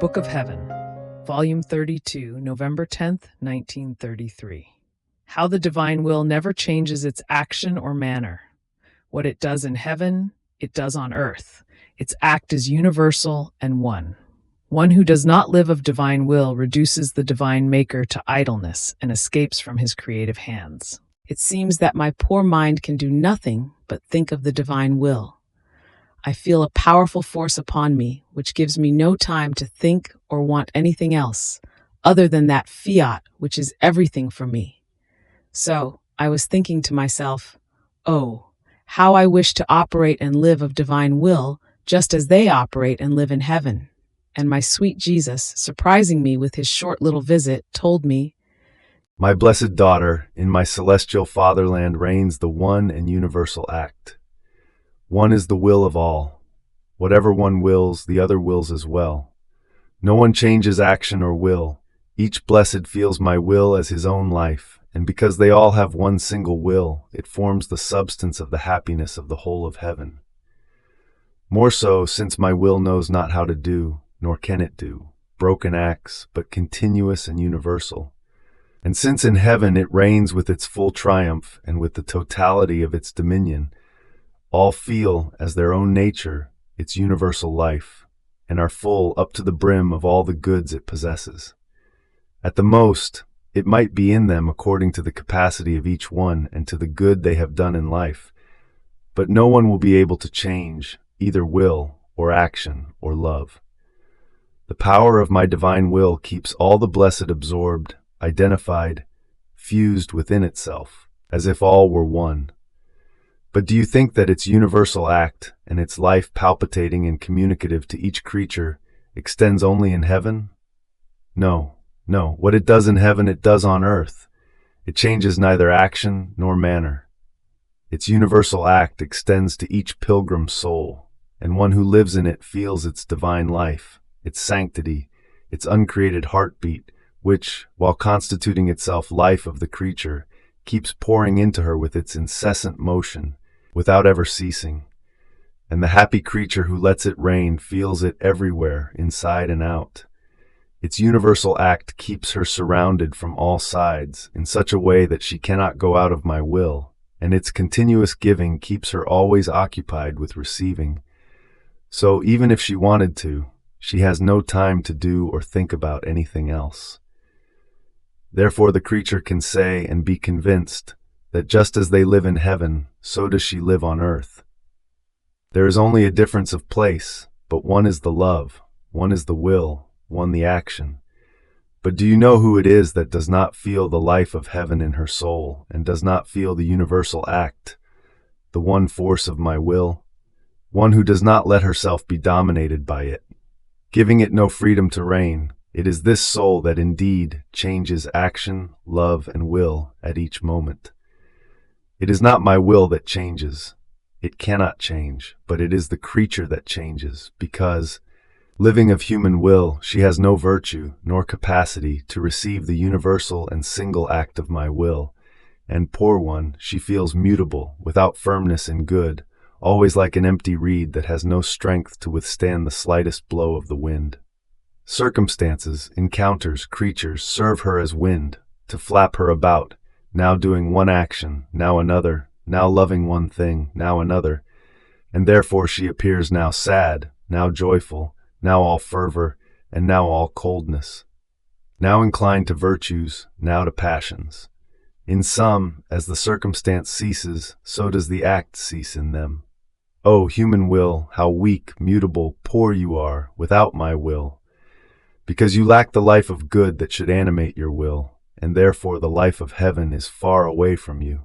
Book of Heaven, Volume 32, November 10th, 1933. How the divine will never changes its action or manner. What it does in heaven, it does on earth. Its act is universal and one. One who does not live of divine will reduces the divine maker to idleness and escapes from his creative hands. It seems that my poor mind can do nothing but think of the divine will. I feel a powerful force upon me, which gives me no time to think or want anything else, other than that fiat which is everything for me. So, I was thinking to myself, oh, how I wish to operate and live of divine will, just as they operate and live in heaven. And my sweet Jesus, surprising me with his short little visit, told me, "My blessed daughter, in my celestial fatherland reigns the one and universal act. One is the will of all. Whatever one wills, the other wills as well. No one changes action or will. Each blessed feels my will as his own life, and because they all have one single will, it forms the substance of the happiness of the whole of heaven. More so, since my will knows not how to do, nor can it do, broken acts, but continuous and universal. And since in heaven it reigns with its full triumph and with the totality of its dominion, all feel, as their own nature, its universal life, and are full up to the brim of all the goods it possesses. At the most, it might be in them according to the capacity of each one and to the good they have done in life, but no one will be able to change either will or action or love. The power of my divine will keeps all the blessed absorbed, identified, fused within itself, as if all were one. But do you think that its universal act and its life palpitating and communicative to each creature extends only in heaven? No, no. What it does in heaven it does on earth. It changes neither action nor manner. Its universal act extends to each pilgrim soul, and one who lives in it feels its divine life, its sanctity, its uncreated heartbeat, which, while constituting itself life of the creature, keeps pouring into her with its incessant motion, without ever ceasing. And the happy creature who lets it reign feels it everywhere, inside and out. Its universal act keeps her surrounded from all sides in such a way that she cannot go out of my will, and its continuous giving keeps her always occupied with receiving. So even if she wanted to, she has no time to do or think about anything else. Therefore the creature can say and be convinced that just as they live in heaven, so does she live on earth. There is only a difference of place, but one is the love, one is the will, one the action. But do you know who it is that does not feel the life of heaven in her soul, and does not feel the universal act, the one force of my will? One who does not let herself be dominated by it, giving it no freedom to reign. It is this soul that indeed changes action, love, and will at each moment. It is not my will that changes. It cannot change, but it is the creature that changes, because, living of human will, she has no virtue nor capacity to receive the universal and single act of my will, and, poor one, she feels mutable, without firmness in good, always like an empty reed that has no strength to withstand the slightest blow of the wind. Circumstances, encounters, creatures serve her as wind, to flap her about, now doing one action, now another, now loving one thing, now another, and therefore she appears now sad, now joyful, now all fervor, and now all coldness, now inclined to virtues, now to passions. In some, as the circumstance ceases, so does the act cease in them. O human will, how weak, mutable, poor you are, without my will, because you lack the life of good that should animate your will, and therefore the life of heaven is far away from you.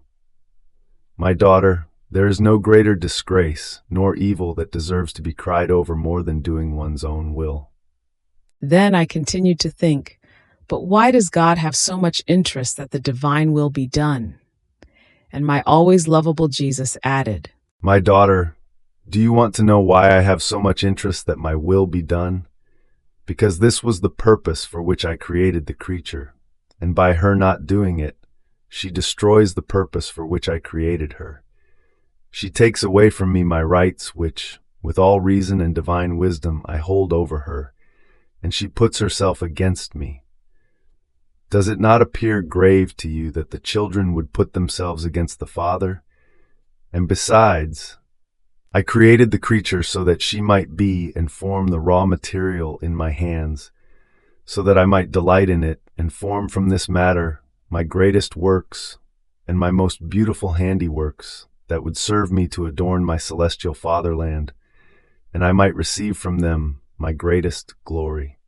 My daughter, there is no greater disgrace, nor evil that deserves to be cried over more than doing one's own will." Then I continued to think, but why does God have so much interest that the divine will be done? And my always lovable Jesus added, "My daughter, do you want to know why I have so much interest that my will be done? Because this was the purpose for which I created the creature, and by her not doing it, she destroys the purpose for which I created her. She takes away from me my rights which, with all reason and divine wisdom, I hold over her, and she puts herself against me. Does it not appear grave to you that the children would put themselves against the Father? And besides, I created the creature so that she might be and form the raw material in my hands, so that I might delight in it and form from this matter my greatest works and my most beautiful handiworks that would serve me to adorn my celestial fatherland, and I might receive from them my greatest glory.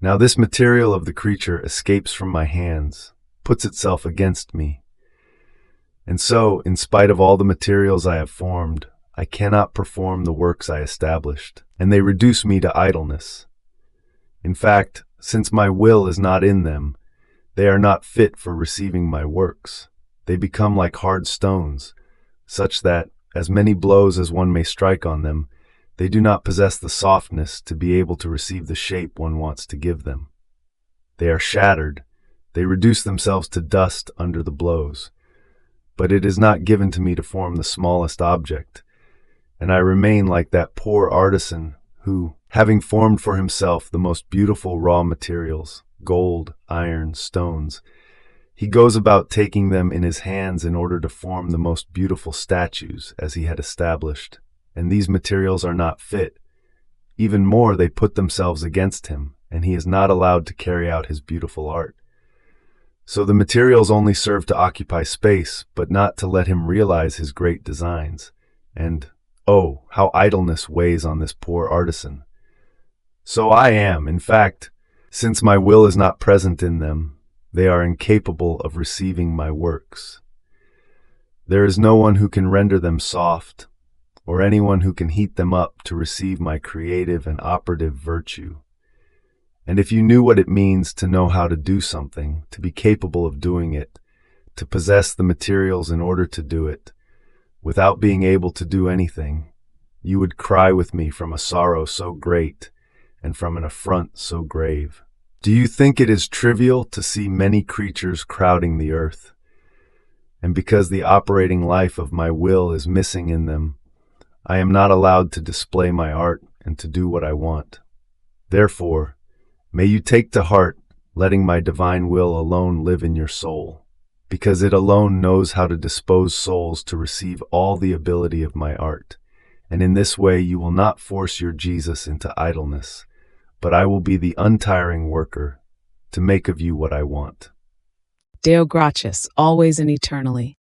Now this material of the creature escapes from my hands, puts itself against me. And so, in spite of all the materials I have formed, I cannot perform the works I established, and they reduce me to idleness. In fact, since my will is not in them, they are not fit for receiving my works. They become like hard stones, such that, as many blows as one may strike on them, they do not possess the softness to be able to receive the shape one wants to give them. They are shattered, they reduce themselves to dust under the blows. But it is not given to me to form the smallest object, and I remain like that poor artisan who, having formed for himself the most beautiful raw materials, gold, iron, stones, he goes about taking them in his hands in order to form the most beautiful statues as he had established, and these materials are not fit. Even more, they put themselves against him, and he is not allowed to carry out his beautiful art. So the materials only serve to occupy space, but not to let him realize his great designs. And, oh, how idleness weighs on this poor artisan. So I am, in fact, since my will is not present in them, they are incapable of receiving my works. There is no one who can render them soft, or anyone who can heat them up to receive my creative and operative virtue. And if you knew what it means to know how to do something, to be capable of doing it, to possess the materials in order to do it, without being able to do anything, you would cry with me from a sorrow so great and from an affront so grave. Do you think it is trivial to see many creatures crowding the earth? And because the operating life of my will is missing in them, I am not allowed to display my art and to do what I want. Therefore, may you take to heart letting my divine will alone live in your soul, because it alone knows how to dispose souls to receive all the ability of my art, and in this way you will not force your Jesus into idleness, but I will be the untiring worker to make of you what I want. Deo gratias, always and eternally.